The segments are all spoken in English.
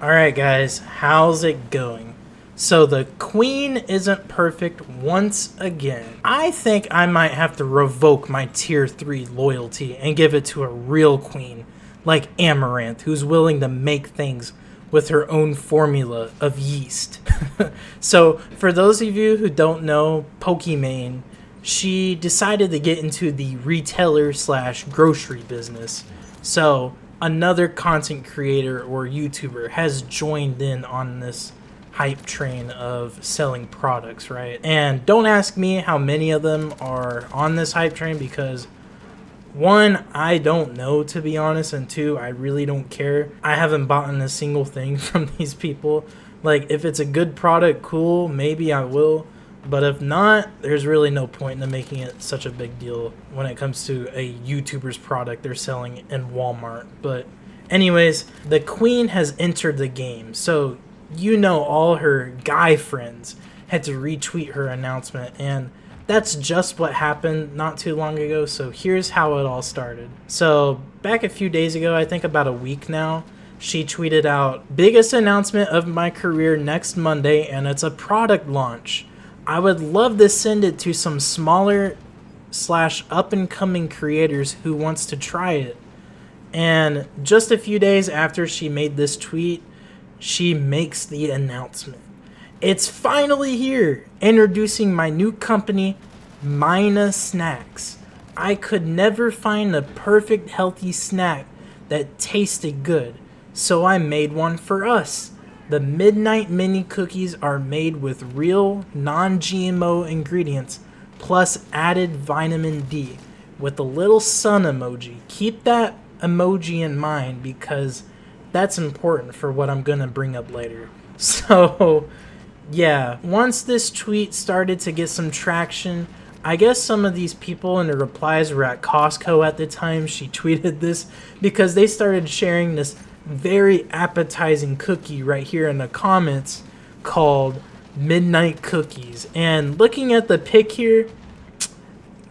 Alright guys, how's it going? So the queen isn't perfect once again. I think I might have to revoke my tier 3 loyalty and give it to a real queen like Amaranth, who's willing to make things with her own formula of yeast. So for those of you who don't know Pokimane, she decided to get into the retailer slash grocery business. So another content creator or YouTuber has joined in on this hype train of selling products, right? And don't ask me how many of them are on this hype train because one, I don't know, to be honest, and two, I really don't care. I haven't bought a single thing from these people. Like, if it's a good product, cool, maybe I will. But if not, there's really no point in making it such a big deal when it comes to a YouTuber's product they're selling in Walmart. But anyways, the queen has entered the game. So, you know, all her guy friends had to retweet her announcement, and that's just what happened not too long ago. So here's how it all started. So back a few days ago, I think about a week now, she tweeted out, "Biggest announcement of my career next Monday, and it's a product launch. I would love to send it to some smaller slash up and coming creators who wants to try it." And just a few days after she made this tweet, she makes the announcement. "It's finally here, introducing my new company, Mina Snacks. I could never find a perfect healthy snack that tasted good, so I made one for us. The Midnight Mini Cookies are made with real, non-GMO ingredients, plus added vitamin D, with a little sun emoji. Keep that emoji in mind because that's important for what I'm gonna bring up later." So yeah, once this tweet started to get some traction, I guess some of these people in the replies were at Costco at the time she tweeted this, because they started sharing this very appetizing cookie right here in the comments called Midnight Cookies. And looking at the pic here,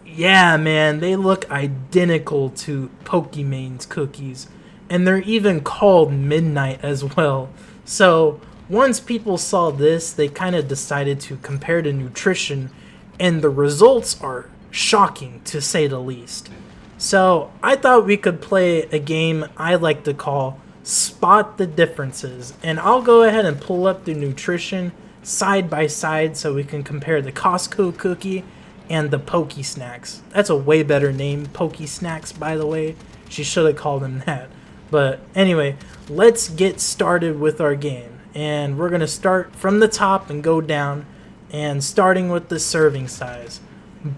yeah man, they look identical to Pokimane's cookies. And they're even called Midnight as well. So once people saw this, they kind of decided to compare the nutrition, and the results are shocking to say the least. So I thought we could play a game I like to call Spot the Differences, and I'll go ahead and pull up the nutrition side by side so we can compare the Costco cookie and the Poke Snacks. That's a way better name, Poke Snacks, by the way. She should have called them that. But anyway, let's get started with our game. And we're going to start from the top and go down, and starting with the serving size.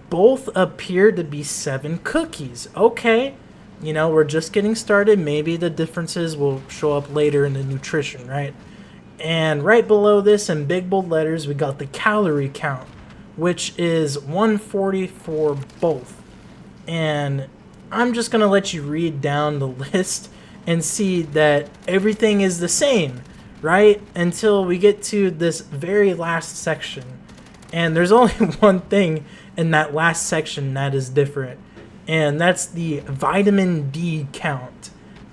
Both appear to be 7 cookies. Okay, you know, we're just getting started. Maybe the differences will show up later in the nutrition, right? And right below this in big bold letters, we got the calorie count, which is 140 for both. And I'm just going to let you read down the list and see that everything is the same, right? Until we get to this very last section. And there's only one thing in that last section that is different, and that's the vitamin D count.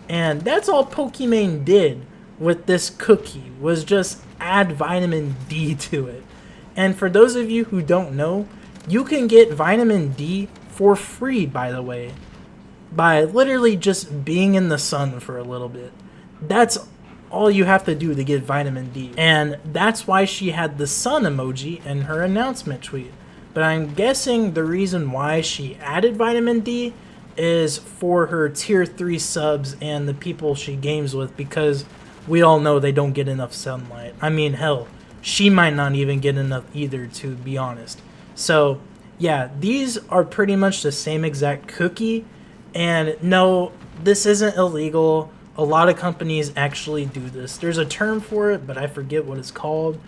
And that's all Pokimane did with this cookie, was just add vitamin D to it. And for those of you who don't know, you can get vitamin D for free, by the way, by literally just being in the sun for a little bit. That's all you have to do to get vitamin D. And that's why she had the sun emoji in her announcement tweet. But I'm guessing the reason why she added vitamin D is for her tier 3 subs and the people she games with, because we all know they don't get enough sunlight. I mean, hell, she might not even get enough either, to be honest. So yeah, these are pretty much the same exact cookie. And no, this isn't illegal. A lot of companies actually do this. There's a term for it, but I forget what it's called.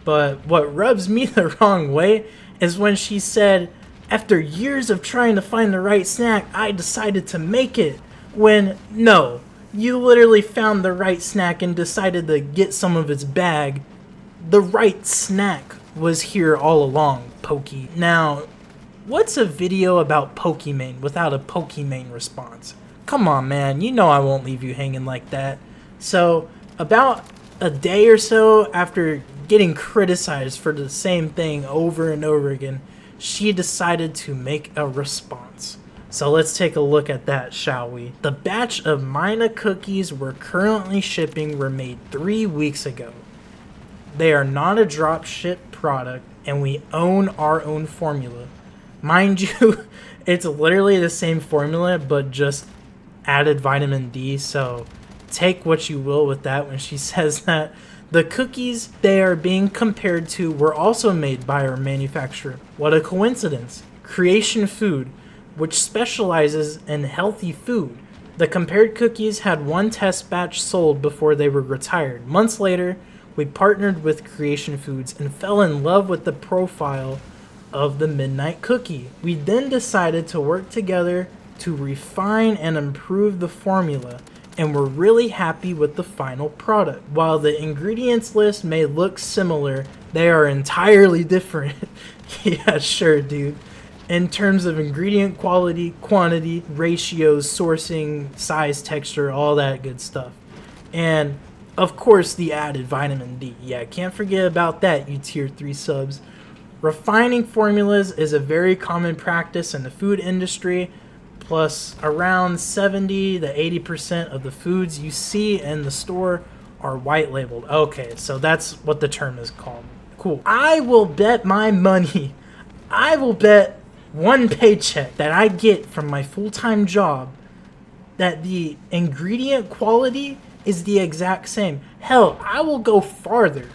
But what rubs me the wrong way is when she said, "After years of trying to find the right snack, I decided to make it." When, no, you literally found the right snack and decided to get some of its bag. The right snack was here all along, Pokey. Now, what's a video about Pokimane without a Pokimane response? Come on, man, you know I won't leave you hanging like that. So, about a day or so after getting criticized for the same thing over and over again, she decided to make a response. So let's take a look at that, shall we? The batch of Mina cookies we're currently shipping were made 3 weeks ago. They are not a drop ship product, and we own our own formula. Mind you, it's literally the same formula, but just added vitamin D, so take what you will with that when she says that. The cookies they are being compared to were also made by our manufacturer. What a coincidence. Creation Food, which specializes in healthy food. The compared cookies had one test batch sold before they were retired. Months later, we partnered with Creation Foods and fell in love with the profile of the Midnight Cookie. We then decided to work together to refine and improve the formula, and we're really happy with the final product. While the ingredients list may look similar, they are entirely different. Yeah, sure, dude. In terms of ingredient quality, quantity, ratios, sourcing, size, texture, all that good stuff. And of course, the added vitamin D. Yeah, can't forget about that, you tier 3 subs. Refining formulas is a very common practice in the food industry. Plus, around 70 to 80% of the foods you see in the store are white labeled. Okay, so that's what the term is called. Cool. I will bet my money. I will bet one paycheck that I get from my full-time job that the ingredient quality is the exact same. Hell, I will go farther.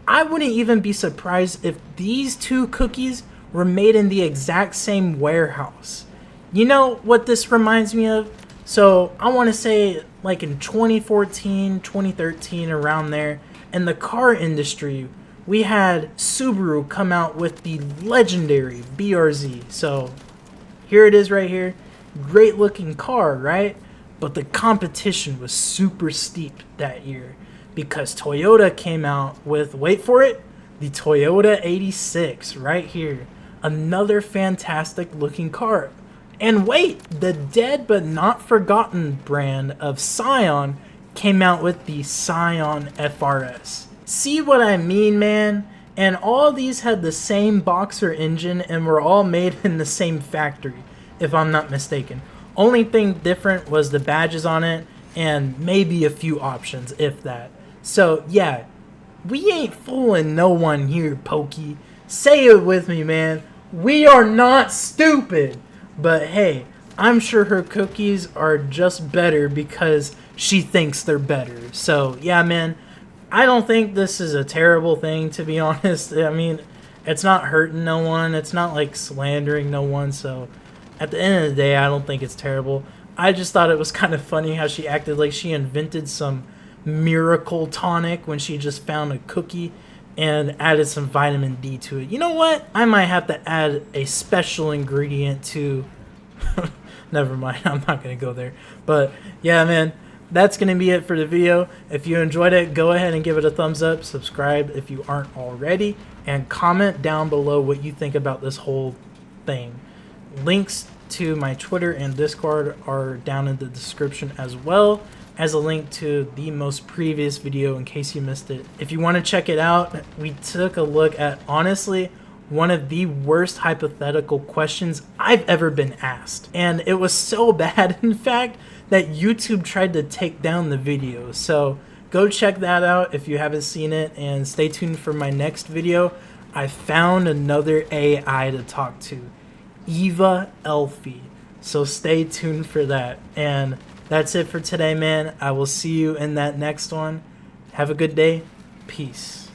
I wouldn't even be surprised if these two cookies were made in the exact same warehouse. You know what this reminds me of? So I want to say like in 2014, 2013, around there, in the car industry, we had Subaru come out with the legendary BRZ. So here it is right here. Great looking car, right? But the competition was super steep that year because Toyota came out with, wait for it, the Toyota 86 right here. Another fantastic looking car. And wait, the dead but not forgotten brand of Scion came out with the Scion FRS. See what I mean, man? And all these had the same boxer engine and were all made in the same factory, if I'm not mistaken. Only thing different was the badges on it and maybe a few options, if that. So yeah, we ain't fooling no one here, Pokey. Say it with me, man. We are not stupid. But hey, I'm sure her cookies are just better because she thinks they're better. So yeah, man, I don't think this is a terrible thing, to be honest. I mean, it's not hurting no one. It's not like slandering no one. So at the end of the day, I don't think it's terrible. I just thought it was kind of funny how she acted like she invented some miracle tonic when she just found a cookie and added some vitamin D to it. You know what? I might have to add a special ingredient to... Never mind, I'm not going to go there. But yeah, man, that's going to be it for the video. If you enjoyed it, go ahead and give it a thumbs up. Subscribe if you aren't already. And comment down below what you think about this whole thing. Links to my Twitter and Discord are down in the description, as well as a link to the most previous video in case you missed it. If you want to check it out, we took a look at, honestly, one of the worst hypothetical questions I've ever been asked. And it was so bad, in fact, that YouTube tried to take down the video. So go check that out if you haven't seen it, and stay tuned for my next video. I found another AI to talk to, Eva Elfie. So stay tuned for that. And that's it for today, man. I will see you in that next one. Have a good day. Peace.